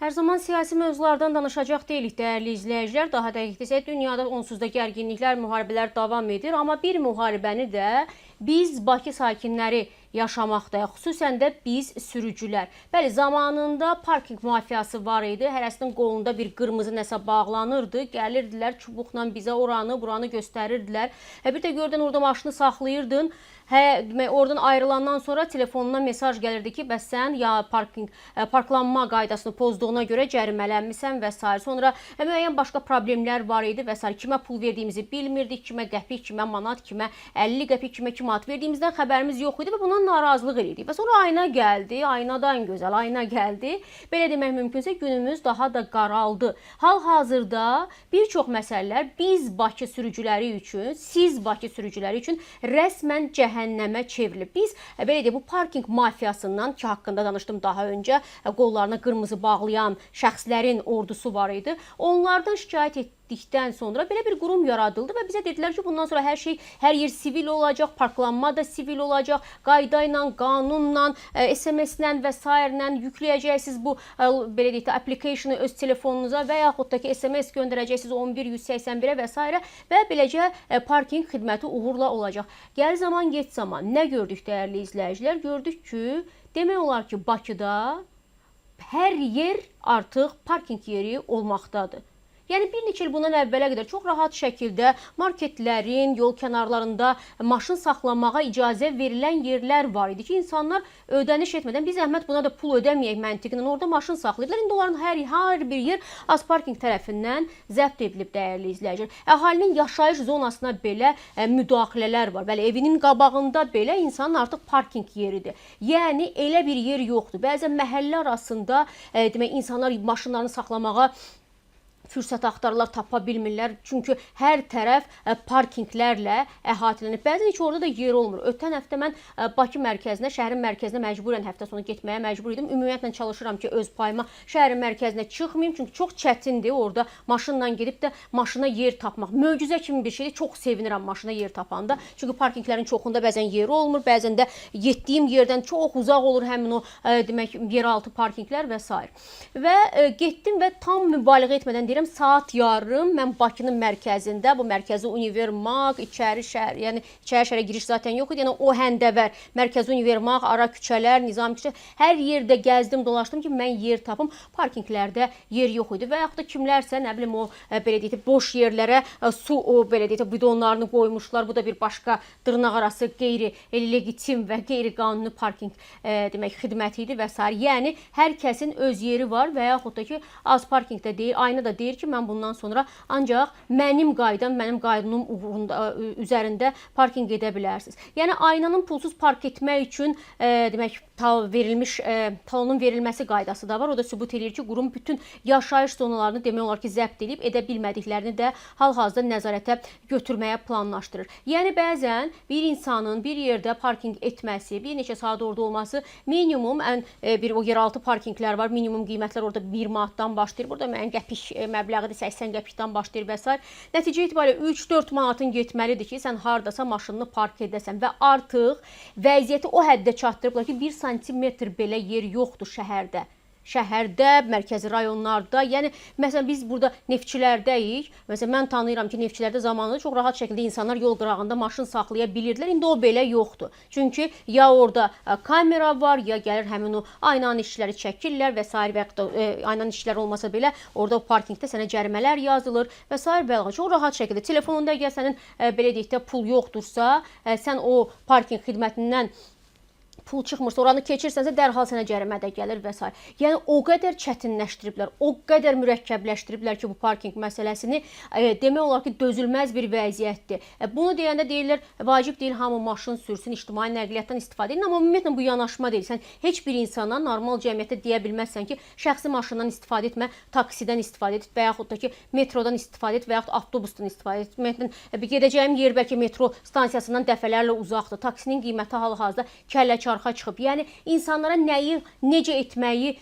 Hər zaman siyasi mövzulardan danışacaq deyilik, dəyərli izləyicilər. Daha dəqiq desək, dünyada onsuz da gərginliklər, müharibələr davam edir. Amma bir müharibəni də biz Bakı sakinləri yaşamaqdayıq, xüsusən də biz sürücülər. Bəli, zamanında parking mafiyası var idi. Hərəsinin qolunda bir qırmızı nəsə bağlanırdı. Gəlirdilər çubuqla bizə oranı, buranı göstərirdilər. Bir də gördün orada maşını saxlayırdın. Oradan ayrılandan sonra telefonuna mesaj gəlirdi ki, bəs sən ya parklanma qaydasını pozduğuna görə cərimələnmisən və s. Sonra müəyyən başqa problemlər var idi və s. Kimə pul verdiyimizi bilmirdik, kimə qəpik, kimə manat, kimə 50 qəpik, kimə manat verdiyimizdən xəbərimiz yox idi və bundan narazılıq edirdik. Və sonra ayna gəldi, aynadan gözəl ayna gəldi. Belə demək mümkünsə günümüz daha da qaraldı. Hal-hazırda bir çox məsələlər biz Bakı sürücüləri üçün, siz Bakı sürücüləri üçün rəsmən cəhənnəmə çevrilib. Biz belə deyək, bu parking mafiyasından ki, haqqında danışdım daha öncə, qollarına qırmızı bağlayan şəxslərin ordusu var idi. Onlardan şikayət etdikdən sonra belə bir qurum yaradıldı və bizə dedilər ki, bundan sonra hər yer sivil olacaq, parklanma da sivil olacaq, qayda ilə, qanunla, SMS-lə və s. yükləyəcəksiniz bu belə deyək, application-ı öz telefonunuza və yaxud da ki, SMS göndərəcəksiniz 11181-ə və s. və beləcə parking xidməti uğurla olacaq. Gəl zaman, geç zaman nə gördük dəyərli izləyicilər? Gördük ki, demək olar ki, Bakıda hər yer artıq parking yeri olmaqdadır. Yəni bir neçə il bundan əvvələ qədər çox rahat şəkildə marketlərin yol kənarlarında maşın saxlamağa icazə verilən yerlər var idi ki, insanlar ödəniş etmədən biz zəhmət buna da pul ödəməyək məntiqlə orada maşın saxlayırlar. İndi onların hər bir yer Azparking tərəfindən zəbt edilib dəyərli izləyicilər. Əhalinin yaşayış zonasına belə müdaxilələr var. Bəli, evinin qabağında belə insanın artıq parking yeridir. Yəni elə bir yer yoxdur. Bəzən məhəllə arasında demək insanlar maşınlarını saxlamağa fürsət axtarırlar, tapa bilmirlər. Çünki hər tərəf parkinglərlə əhatələnib. Bəzən heç orada da yer olmur. Ötən həftə mən Bakı mərkəzinə, şəhərin mərkəzinə məcburən həftə sonu getməyə məcbur idim. Ümumiyyətlə çalışıram ki, öz payıma şəhərin mərkəzinə çıxmayım. Çünki çox çətindir orada maşınla gedib də maşına yer tapmaq. Möcüzə kimi bir şeydir. Çox sevinirəm maşına yer tapanda. Çünki parkinglərin çoxunda bəzən yeri olmur. Bəzən də getdiyim yerdən çox uzaq olur həmin o demək yeraltı parkinglər və s. Və getdim və tam mübaliğə etmədən deyirəm, saat yarım mən Bakının mərkəzində, bu mərkəzi univermaq, içəri şəhər, yəni içəri şəhərə giriş zaten yox idi. Yəni o həndəvər, mərkəzi univermaq, ara küçələr, nizam küçə, hər yerdə gəzdim, dolaşdım ki, mən yer tapım. Parkinglərdə yer yox idi və yaxud da kimlərsə, nə bilim o belə deyək, boş yerlərə su belə deyək, bidonlarını qoymuşlar. Bu da bir başqa dırnaq arası qeyri-legitim və qeyri-qanuni parking demək xidməti idi və s. Yəni hər kəsin öz yeri var və yaxud da ki, Azparkingdə deyir, ayna da deyir ki, mən bundan sonra ancaq mənim qaydam, mənim qaydunum üzərində parking edə bilərsiniz. Yəni aynanın pulsuz park etmək üçün demək talonun verilməsi qaydası da var. O da sübut edir ki, qurum bütün yaşayış zonalarını demək olar ki, zəbt edib, edə bilmədiklərini də hal-hazırda nəzarətə götürməyə planlaşdırır. Yəni bəzən bir insanın bir yerdə parking etməsi, bir neçə saat orada olması minimum bir o yeraltı parkinglər var. Minimum qiymətlər orada 1 manatdan başlayır. Burada müəyyən qəpik məbləği 80 qəpikdən başlayır və s. Nəticə itibarilə 3-4 manatın getməlidir ki, sən hardasa maşınını park edəsən və artıq vəziyyəti o həddə çatdırıblar ki, 1 santimetr belə yer yoxdur şəhərdə. Şəhərdə, mərkəzi rayonlarda, yəni məsələn biz burada Neftçilərdəyik. Məsələn mən tanıyıram ki, Neftçilərdə zamanında çox rahat şəkildə insanlar yol qırağında maşın saxlaya bilirdilər. İndi o belə yoxdur. Çünki ya orada kamera var, ya gəlir həmin o aynanın işçiləri çəkirlər və s. və yaxud da aynanın işçiləri olmasa belə orada o parkingdə sənə cərimələr yazılır və s. və çox rahat şəkildə telefonunda əgər sənin belə deyək də pul yoxdursa, sən o parking xidmətindən pul çıxmırsa, oranı keçirsənsə dərhal sənə cərimə də gəlir və s. Yəni o qədər çətinləşdiriblər, o qədər mürəkkəbləşdiriblər ki, bu parking məsələsini demək olar ki, dözülməz bir vəziyyətdir. Bunu deyəndə deyirlər, vacib deyil hamı maşın sürsün, ictimai nəqliyyatdan istifadə edin, amma ümumiyyətlə bu yanaşma deyil. Sən heç bir insana normal cəmiyyətdə deyə bilməzsən ki, şəxsi maşından istifadə etmə, taksidən istifadə et və yaxud da ki, metrodan istifadə et və yaxud avtobusdan istifadə et. Ümumiyyətlə gedəcəyim yer bəlkə metro stansiyasından dəfələrlə uzaqdır. Taksinin qiyməti hal-hazırda kəlləçay çarxa çıxıb. Yəni insanlara nəyi, necə etməyi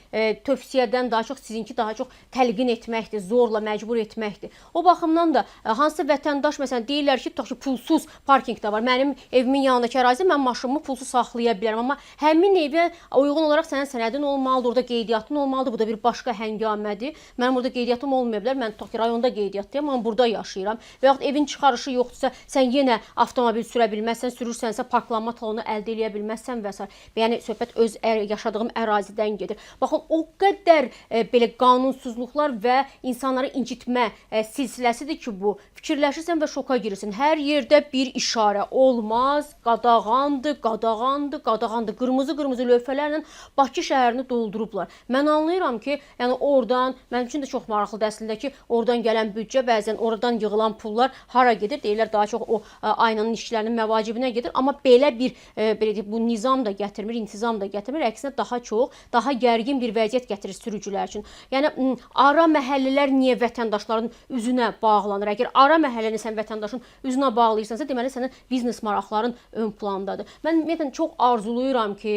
tövsiyədən daha çox sizinki daha çox təlqin etməkdir, zorla məcbur etməkdir. O baxımdan da hansısa vətəndaş məsələn deyirlər ki, tutaq ki, pulsuz parkinq də var. Mənim evimin yanındakı ərazidə mən maşınımı pulsuz saxlaya bilərəm, amma həmin evə uyğun olaraq sənin sənədin olmalıdır, orada qeydiyyatın olmalıdır. Bu da bir başqa həngamədir. Mənim burada qeydiyyatım olmaya bilər. Mən tutaq ki, rayonda qeydiyyatdayam, amma burada yaşayıram. Və yaxud evin çıxarışı yoxdursa, sən yenə avtomobil sürə bilməzsən, sürürsənsə parklanma talonu əldə edə bilməzsən və s. Yəni söhbət öz yaşadığım ərazidən gedir. Baxın, o qədər belə qanunsuzluqlar və insanları incitmə silsiləsidir ki, bu. Fikirləşirsən və şoka girirsən. Hər yerdə bir işarə olmaz, qadağandır, qadağandır, qadağandır. Qırmızı lövhələrlə Bakı şəhərini doldurublar. Mən anlayıram ki, yəni oradan, mənim üçün də çox maraqlıdır əslində ki, oradan gələn büdcə, bəzən oradan yığılan pullar hara gedir? Deyirlər daha çox o aynanın işçilərinin məvacibinə gedir. Amma belə bir belə deyək, bu nizam da gətirmir, intizam da gətirmir. Əksinə daha çox, daha gərgin bir vəziyyət gətirir sürücülər üçün. Yəni ara məhəllələr niyə vətəndaşların üzünə bağlanır? Əgər ara məhəlləni sən vətəndaşın üzünə bağlayırsansa, deməli sənin biznes maraqların ön plandadır. Mən ümumiyyətlə çox arzuluyuram ki,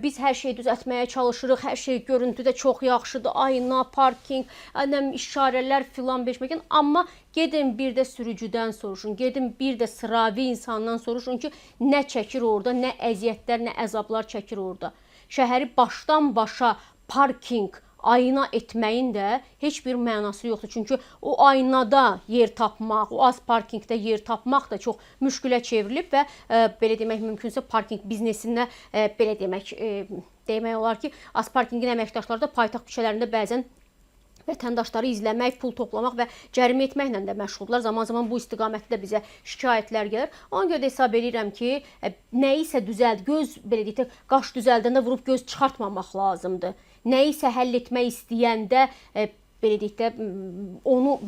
biz hər şeyi düzəltməyə çalışırıq, hər şey görüntüdə çox yaxşıdır, ayna, parkinq, işarələr filan beşməkan, amma gedin bir də sürücüdən soruşun, gedin bir də sıravi insandan soruşun ki, nə çəkir orada, nə əziyyətlər, nə əzablar çəkir orada. Şəhəri başdan başa parkinq, ayna etməyin də heç bir mənası yoxdur. Çünki o aynada yer tapmaq, o az parkinqdə yer tapmaq da çox müşkülə çevrilib və belə demək mümkünsə parkinq biznesinə belə demək olar ki, az parkinqin əməkdaşları da paytaxt küçələrində bəzən vətəndaşları izləmək, pul toplamaq və cərimə etməklə də məşğuldurlar. Zaman-zaman bu istiqamətdə də bizə şikayətlər gəlir. Ona görə də hesab edirəm ki, nəyisə düzəld, göz belə deyək, qaş düzəldəndə vurub göz çıxartmamaq lazımdır. Nəyisə həll etmək istəyəndə belə deyək də onu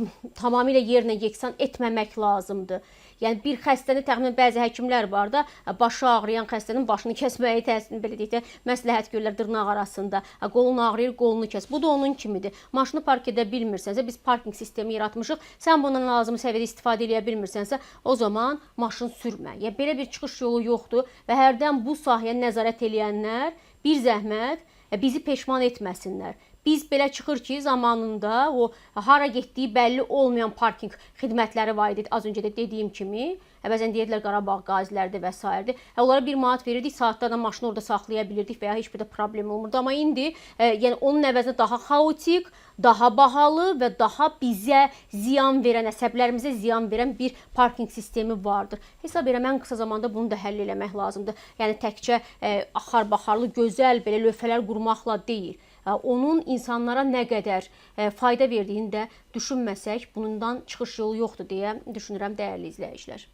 tamamilə yerinə yeksan etməmək lazımdır. Yəni bir xəstəni təxminən bəzi həkimlər var da, başı ağrıyan xəstənin başını kəsməyi belə deyək də məsləhət görürlər dırnaq arasında. Qolun ağrıyır, qolunu kəs. Bu da onun kimidir. Maşını park edə bilmirsənsə, biz parkinq sistemi yaratmışıq. Sən bundan lazımi səviyyədə istifadə edə bilmirsənsə, o zaman maşın sürmə. Yəni belə bir çıxış yolu yoxdur və hərdən bu sahəyə nəzarət edənlər bir zəhmət bizi peşman etməsinlər. Biz belə çıxır ki, zamanında o hara getdiyi bəlli olmayan parkinq xidmətləri var idi. Az öncə də dediyim kimi, bəzən deyirdilər Qarabağ qazilərdir və s. Onlara 1 manat verirdik, saatlarla maşını orada saxlaya bilirdik və ya heç bir də problem olmurdu. Amma indi yəni onun əvəzinə daha xaotik, daha bahalı və daha bizə ziyan verən, əsəblərimizə ziyan verən bir parkinq sistemi vardır. Hesab edirəm, ən qısa zamanda bunu da həll eləmək lazımdır. Yəni təkcə axar-baxarlı, gözəl belə lövhələr qurmaqla deyil. Onun insanlara nə qədər fayda verdiyini də düşünməsək, bundan çıxış yolu yoxdur deyə düşünürəm dəyərli izləyicilər.